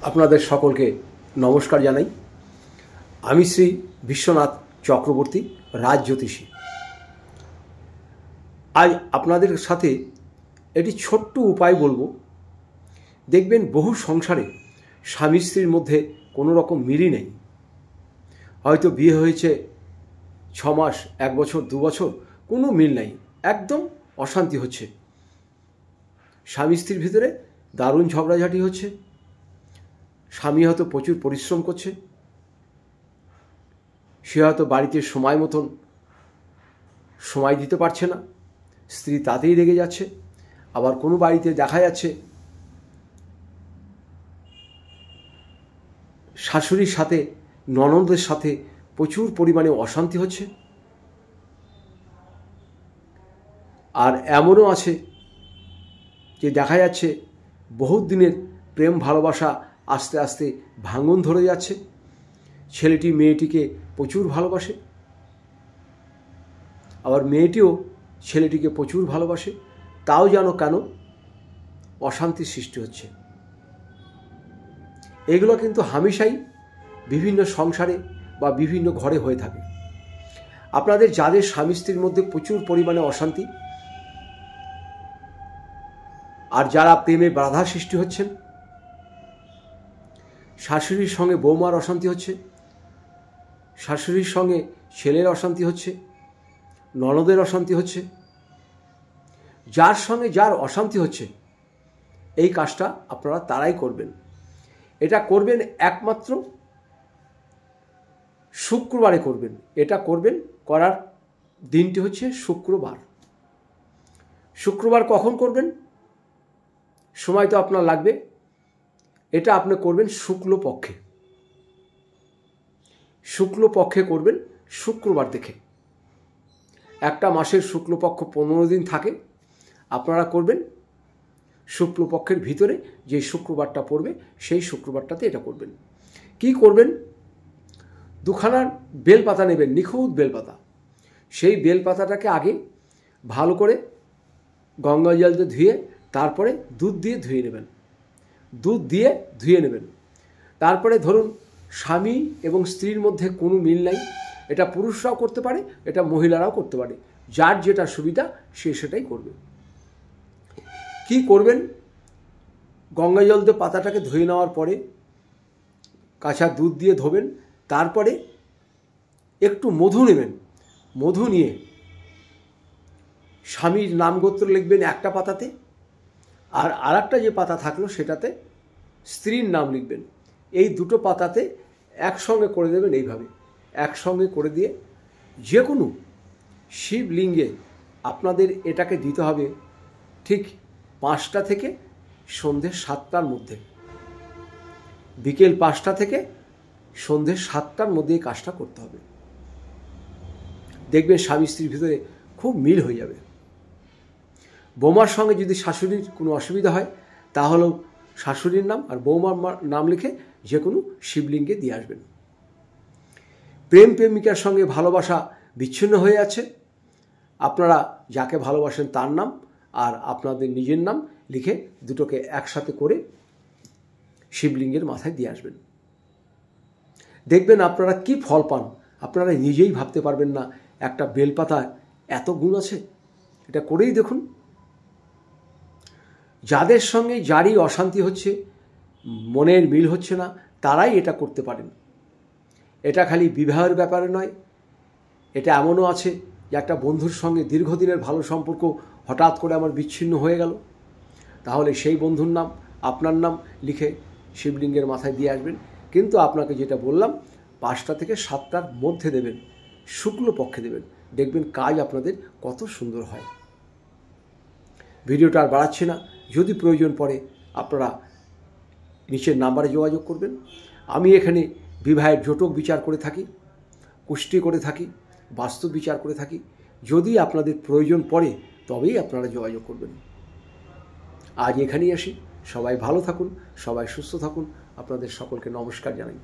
আপনাদের সকলকে নমস্কার জানাই। আমি শ্রী বিশ্বনাথ চক্রবর্তী, রাজজ্যোতিষী। আজ আপনাদের সাথে একটি ছোট্ট উপায় বলবো। দেখবেন বহু সংসারে স্বামী স্ত্রীর মধ্যে কোনো রকম মিলই নেই। হয়তো বিয়ে হয়েছে 6 মাস, 1 বছর, 2 বছর, কোনো মিল নাই, একদম অশান্তি হচ্ছে। স্বামী স্ত্রীর ভিতরে দারুণ ঝগড়াঝাটি হচ্ছে। স্বামী হয়তো প্রচুর পরিশ্রম করছে, সে হয়তো বাড়িতে সময় মতন সময় দিতে পারছে না, স্ত্রী তাতেই রেগে যাচ্ছে। আবার কোনো বাড়িতে দেখা যাচ্ছে শাশুড়ির সাথে, ননদের সাথে প্রচুর পরিমাণে অশান্তি হচ্ছে। আর এমনও আছে যে দেখা যাচ্ছে বহুত দিনের প্রেম ভালোবাসা আস্তে আস্তে ভাঙন ধরে যাচ্ছে। ছেলেটি মেয়েটিকে প্রচুর ভালোবাসে, আবার মেয়েটিও ছেলেটিকে প্রচুর ভালোবাসে, তাও যেন কেন অশান্তির সৃষ্টি হচ্ছে। এগুলো কিন্তু হামেশাই বিভিন্ন সংসারে বা বিভিন্ন ঘরে হয়ে থাকে। আপনাদের যাদের স্বামী স্ত্রীর মধ্যে প্রচুর পরিমাণে অশান্তি, আর যারা প্রেমে বাধা সৃষ্টি হচ্ছেন, শাশুড়ির সঙ্গে বৌমার অশান্তি হচ্ছে, শাশুড়ির সঙ্গে ছেলের অশান্তি হচ্ছে, ননদের অশান্তি হচ্ছে, যার সঙ্গে যার অশান্তি হচ্ছে, এই কাজটা আপনারা তারাই করবেন। এটা করবেন একমাত্র শুক্রবারে করবেন। এটা করবেন, করার দিনটি হচ্ছে শুক্রবার। শুক্রবার কখন করবেন? সময় তো আপনার লাগবে। এটা আপনি করবেন শুক্লপক্ষে। শুক্লপক্ষে করবেন শুক্রবার দেখে। একটা মাসের শুক্লপক্ষ 15 দিন থাকে। আপনারা করবেন শুক্লপক্ষের ভিতরে যে শুক্রবারটা পড়বে সেই শুক্রবারটাতে এটা করবেন। কি করবেন? 2খানা বেলপাতা নেবেন, নিখুঁত বেলপাতা। সেই বেলপাতাটাকে আগে ভালো করে গঙ্গা জল দিয়ে ধুয়ে, তারপরে দুধ দিয়ে ধুয়ে নেবেন। দুধ দিয়ে ধুয়ে নেবেন। তারপরে ধরুন স্বামী এবং স্ত্রীর মধ্যে কোনো মিল নাই, এটা পুরুষরাও করতে পারে, এটা মহিলারাও করতে পারে। যার যেটা সুবিধা সে সেটাই করবে। কি করবেন? গঙ্গা জল দিয়ে পাতাটাকে ধুয়ে নেওয়ার পরে কাঁচা দুধ দিয়ে ধোবেন। তারপরে একটু মধু নেবেন। মধু নিয়ে স্বামীর নাম গোত্র লিখবেন একটা পাতাতে, আর আরেকটা যে পাতা থাকলো সেটাতে স্ত্রীর নাম লিখবেন। এই দুটো পাতাতে একসঙ্গে করে দেবেন। এইভাবে একসঙ্গে করে দিয়ে যে কোনো শিবলিঙ্গে আপনাদের এটাকে দিতে হবে ঠিক 5টা থেকে সন্ধ্যে 7টার মধ্যে। বিকেল 5টা থেকে সন্ধ্যে 7টার মধ্যে এই কাজটা করতে হবে। দেখবেন স্বামী স্ত্রীর ভিতরে খুব মিল হয়ে যাবে। বৌমার সঙ্গে যদি শাশুড়ির কোনো অসুবিধা হয়, তাহলেও শাশুড়ির নাম আর বৌমার নাম লিখে যে কোনো শিবলিঙ্গে দিয়ে আসবেন। প্রেম প্রেমিকার সঙ্গে ভালোবাসা বিচ্ছিন্ন হয়ে আছে, আপনারা যাকে ভালোবাসেন তার নাম আর আপনাদের নিজের নাম লিখে দুটোকে একসাথে করে শিবলিঙ্গের মাথায় দিয়ে আসবেন। দেখবেন আপনারা কি ফল পান, আপনারা নিজেই ভাবতে পারবেন না একটা বেলপাতায় এত গুণ আছে। এটা করেই দেখুন। যাদের সঙ্গে যারই অশান্তি হচ্ছে, মনের মিল হচ্ছে না, তারাই এটা করতে পারেন। এটা খালি বিবাহের ব্যাপারে নয়, এটা এমনও আছে যে একটা বন্ধুর সঙ্গে দীর্ঘদিনের ভালো সম্পর্ক হঠাৎ করে আমার বিচ্ছিন্ন হয়ে গেল, তাহলে সেই বন্ধুর নাম, আপনার নাম লিখে শিবলিঙ্গের মাথায় দিয়ে আসবেন। কিন্তু আপনাকে যেটা বললাম 5টা থেকে 7টার মধ্যে দেবেন, শুক্লপক্ষে দেবেন। দেখবেন কাজ আপনাদের কত সুন্দর হয়। ভিডিওটা আর বাড়াচ্ছি না। যদি প্রয়োজন পড়ে আপনারা নিচের নাম্বারে যোগাযোগ করবেন। আমি এখানে বিবাহের জটক বিচার করে থাকি, কুষ্টি করে থাকি, বাস্তু বিচার করে থাকি। যদি আপনাদের প্রয়োজন পড়ে তবেই আপনারা যোগাযোগ করবেন। আজ এখানেই আসি। সবাই ভালো থাকুন, সবাই সুস্থ থাকুন। আপনাদের সকলকে নমস্কার জানাই।